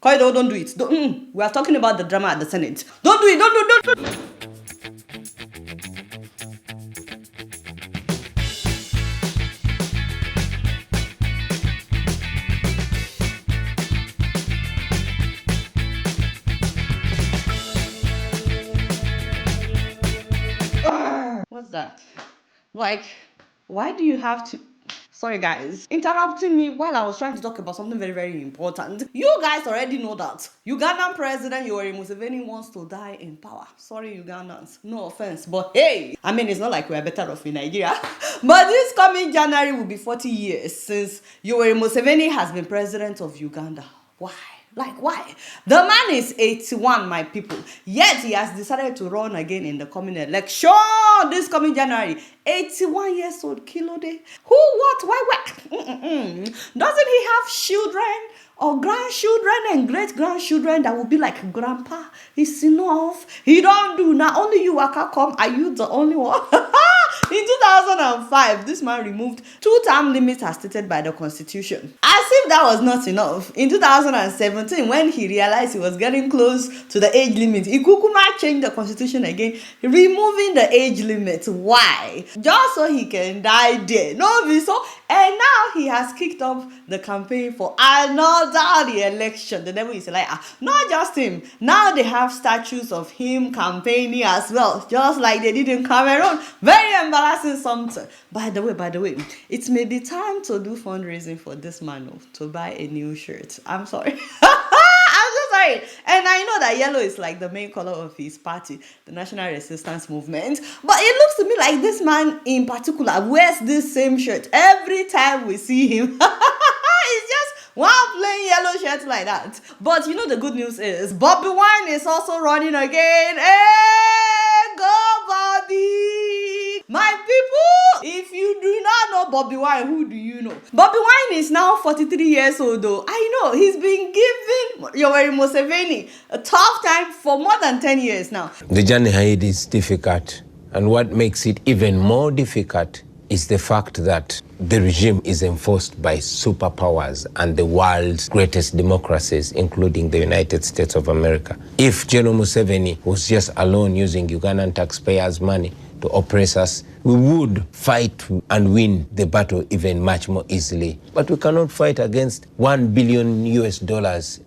Koido, don't do it. We are talking about the drama at the Senate. Don't do it. Don't. What's that? Like, why do you have to? Sorry, guys. Interrupting me while I was trying to talk about something very, very important. You guys already know that Ugandan President Yoweri Museveni wants to die in power. Sorry, Ugandans. No offense, but hey, I mean, it's not like we're better off in Nigeria. But this coming January will be 40 years since Yoweri Museveni has been president of Uganda. Why? Like, why? The man is 81, my people. Yet he has decided to run again in the coming election this coming January. 81 years old, kilo day. Who, what, why? Doesn't he have children or grandchildren and great-grandchildren that will be like, Grandpa, it's enough. He don't do now. Only you, Waka, come. Are you the only one? In 2005, this man removed 2-term limits as stated by the Constitution. As if that was not enough, in 2017, when he realized he was getting close to the age limit, he kukuma changed the Constitution again, removing the age limit. Why? Just so he can die there. No, so. And now he has kicked off the campaign for another re-election. The devil is a liar. Not just him. Now they have statues of him campaigning as well, just like they did in Cameroon. Very embarrassing something. By the way, it may be time to do fundraising for this man to buy a new shirt. I'm sorry. I'm so sorry. And I know that yellow is like the main color of his party, the National Resistance Movement. But it looks to me like this man in particular wears this same shirt every time we see him. It's just one plain yellow shirt like that. But you know the good news is Barbie Wine is also running again. Hey, go Barbie! My people, if you do not know Bobby Wine, who do you know? Bobby Wine is now 43 years old though. I know, he's been giving Yoweri Museveni a tough time for more than 10 years now. The journey ahead is difficult, and what makes it even more difficult is the fact that the regime is enforced by superpowers and the world's greatest democracies, including the United States of America. If General Museveni was just alone using Ugandan taxpayers' money to oppress us, we would fight and win the battle even much more easily. But we cannot fight against $1 billion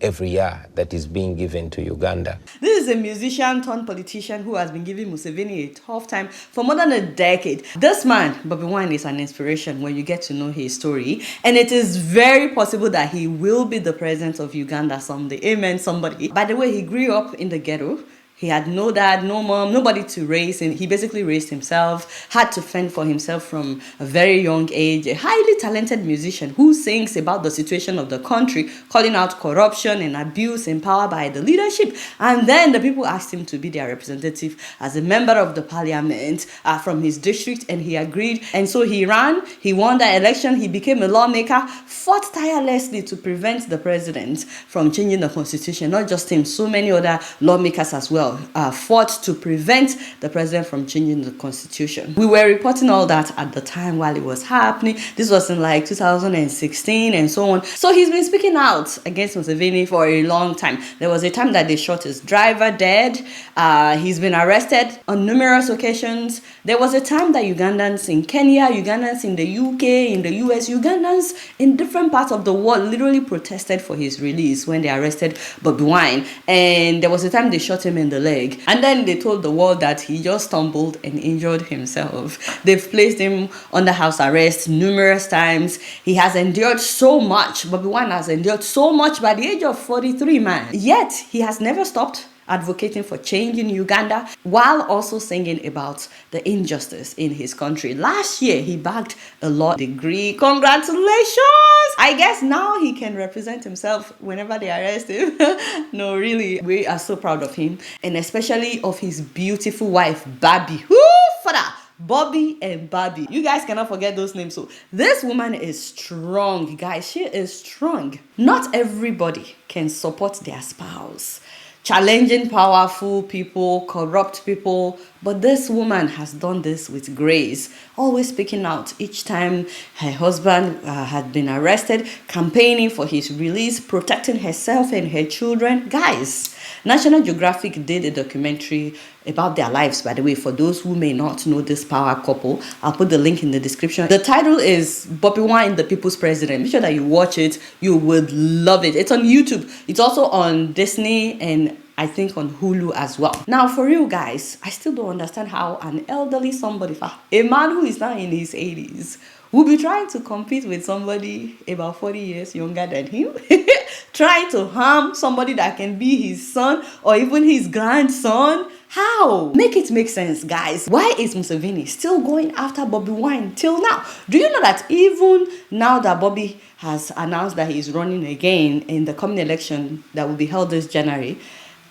every year that is being given to Uganda. This is a musician turned politician who has been giving Museveni a tough time for more than a decade. This man, Bobby Wine, is an inspiration when you get to know his story. And it is very possible that he will be the president of Uganda someday. Amen, somebody. By the way, he grew up in the ghetto. He had no dad, no mom, nobody to raise him. He basically raised himself, had to fend for himself from a very young age. A highly talented musician who sings about the situation of the country, calling out corruption and abuse in power by the leadership. And then the people asked him to be their representative as a member of the parliament from his district, and he agreed. And so he ran, he won the election, he became a lawmaker, fought tirelessly to prevent the president from changing the constitution. Not just him, so many other lawmakers as well. Fought to prevent the president from changing the constitution. We were reporting all that at the time while it was happening. This was in like 2016 and so on. So he's been speaking out against Museveni for a long time. There was a time that they shot his driver dead. He's been arrested on numerous occasions. There was a time that Ugandans in Kenya, Ugandans in the UK, in the US, Ugandans in different parts of the world literally protested for his release when they arrested Bobi Wine. And there was a time they shot him in the leg, and then they told the world that he just stumbled and injured himself. They've placed him under house arrest numerous times. He has endured so much. Bobby Wine has endured so much by the age of 43, man. Yet he has never stopped advocating for change in Uganda while also singing about the injustice in his country. Last year, he bagged a law degree. Congratulations! I guess now he can represent himself whenever they arrest him. No, really, we are so proud of him, and especially of his beautiful wife, Barbie. Woo, father! Bobby and Barbie. You guys cannot forget those names. So this woman is strong, guys. She is strong. Not everybody can support their spouse. Challenging powerful people, corrupt people, But this woman has done this with grace, always speaking out each time her husband had been arrested, campaigning for his release, protecting herself and her children. Guys, National Geographic did a documentary about their lives, by the way, for those who may not know this power couple. I'll put the link in the description. The title is Bobi Wine, the People's President. Make sure that you watch it. You would love it. It's on YouTube. It's also on Disney and I think on Hulu as well. Now, for real, guys, I still don't understand how an elderly somebody, a man who is now in his 80s, will be trying to compete with somebody about 40 years younger than him, trying to harm somebody that can be his son or even his grandson. How? Make it make sense, guys. Why is Museveni still going after Bobi Wine till now? Do you know that even now that Bobi has announced that he's running again in the coming election that will be held this January,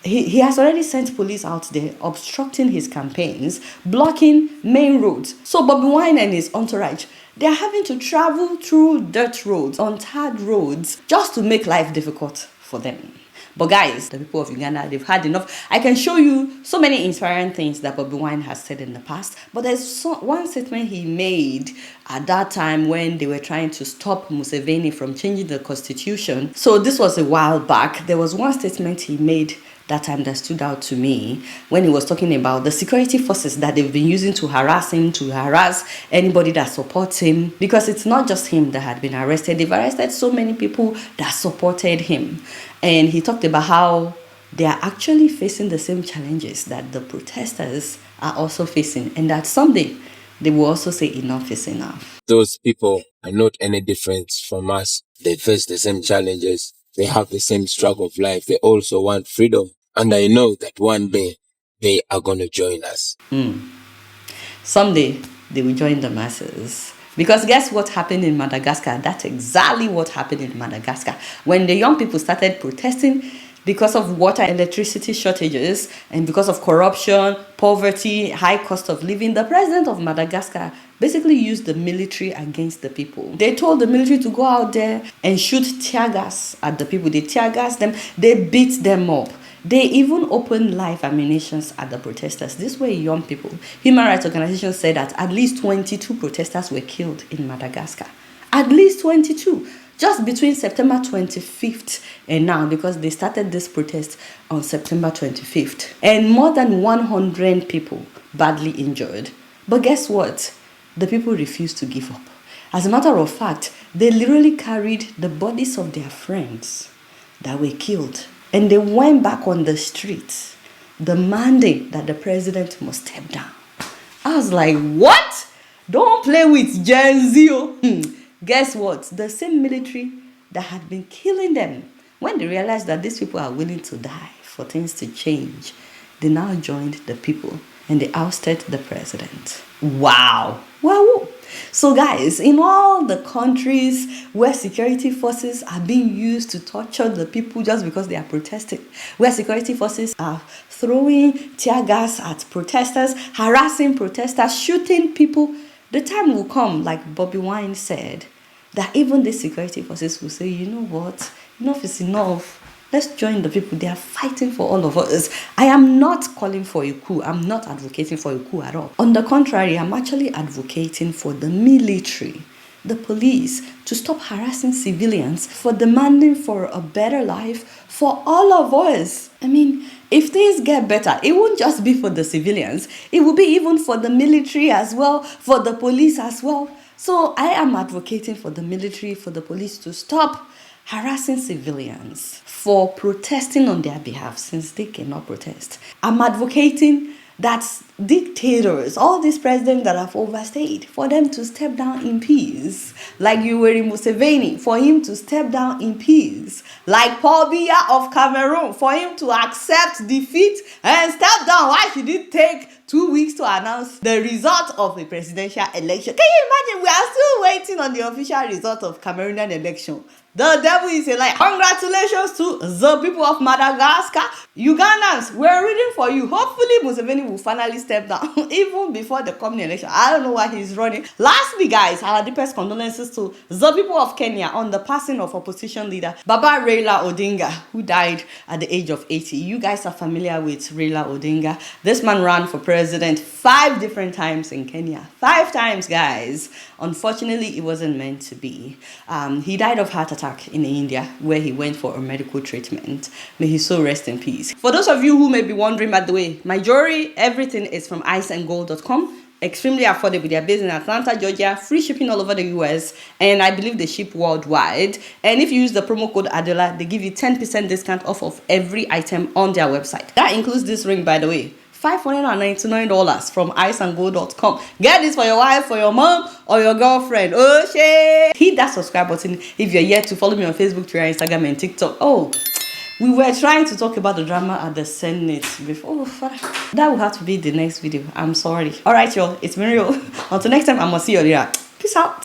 he has already sent police out there obstructing his campaigns, blocking main roads. So Bobi Wine and his entourage, they are having to travel through dirt roads, untarred roads, just to make life difficult for them. But guys, the people of Uganda, they've had enough. I can show you so many inspiring things that Bobi Wine has said in the past. But there's one statement he made at that time when they were trying to stop Museveni from changing the constitution. So this was a while back. There was one statement he made that time that stood out to me when he was talking about the security forces that they've been using to harass him, to harass anybody that supports him. Because it's not just him that had been arrested. They've arrested so many people that supported him. And he talked about how they are actually facing the same challenges that the protesters are also facing. And that someday they will also say enough is enough. Those people are not any different from us. They face the same challenges. They have the same struggle of life. They also want freedom. And I know that one day they are going to join us. Someday they will join the masses. Because guess what happened in Madagascar? That's exactly what happened in Madagascar. When the young people started protesting because of water, electricity shortages, and because of corruption, poverty, high cost of living, the president of Madagascar basically used the military against the people. They told the military to go out there and shoot tear gas at the people. They tear gas them, they beat them up. They even opened live ammunitions at the protesters. These were young people. Human rights organizations said that at least 22 protesters were killed in Madagascar. At least 22. Just between September 25th and now, because they started this protest on September 25th. And more than 100 people badly injured. But guess what? The people refused to give up. As a matter of fact, they literally carried the bodies of their friends that were killed. And they went back on the streets demanding that the president must step down. I was like, what? Don't play with Gen Z. Guess what? The same military that had been killing them, when they realized that these people are willing to die for things to change, they now joined the people and they ousted the president. Wow. Wow. So guys, in all the countries where security forces are being used to torture the people just because they are protesting, where security forces are throwing tear gas at protesters, harassing protesters, shooting people, the time will come, like Bobi Wine said, that even the security forces will say, you know what, enough is enough. Let's join the people. They are fighting for all of us. I am not calling for a coup. I'm not advocating for a coup at all. On the contrary, I'm actually advocating for the military, the police, to stop harassing civilians, for demanding for a better life for all of us. I mean, if things get better, it won't just be for the civilians. It will be even for the military as well, for the police as well. So I am advocating for the military, for the police to stop harassing civilians, for protesting on their behalf since they cannot protest. I'm advocating that dictators, all these presidents that have overstayed, for them to step down in peace. Like Yoweri Museveni, for him to step down in peace. Like Paul Biya of Cameroon, for him to accept defeat and step down. Why should it take 2 weeks to announce the result of a presidential election? Can you imagine? We are still waiting on the official result of Cameroonian election. The devil is a liar. Congratulations to the people of Madagascar. Ugandans, we're reading for you. Hopefully, Museveni will finally step down even before the coming election. I don't know why he's running. Lastly, guys, our deepest condolences to the people of Kenya on the passing of opposition leader Baba Raila Odinga, who died at the age of 80. You guys are familiar with Raila Odinga. This man ran for president 5 different times in Kenya. 5 times, guys. Unfortunately, it wasn't meant to be. He died of heart attack in India, where he went for a medical treatment. May his soul rest in peace. For those of you who may be wondering, by the way, my jewelry, everything is from iceandgold.com. Extremely affordable. They are based in Atlanta, Georgia. Free shipping all over the US, and I believe they ship worldwide. And if you use the promo code Adeola, they give you 10% discount off of every item on their website. That includes this ring, by the way. $599 from iceandgold.com. Get this for your wife, for your mom, or your girlfriend. Oh shit! Hit that subscribe button if you're yet to follow me on Facebook, Twitter, Instagram, and TikTok. Oh, we were trying to talk about the drama at the Senate before. Oh, Father. That will have to be the next video. I'm sorry. Alright, y'all. It's Muriel. Until next time, I'm gonna see you later. Peace out.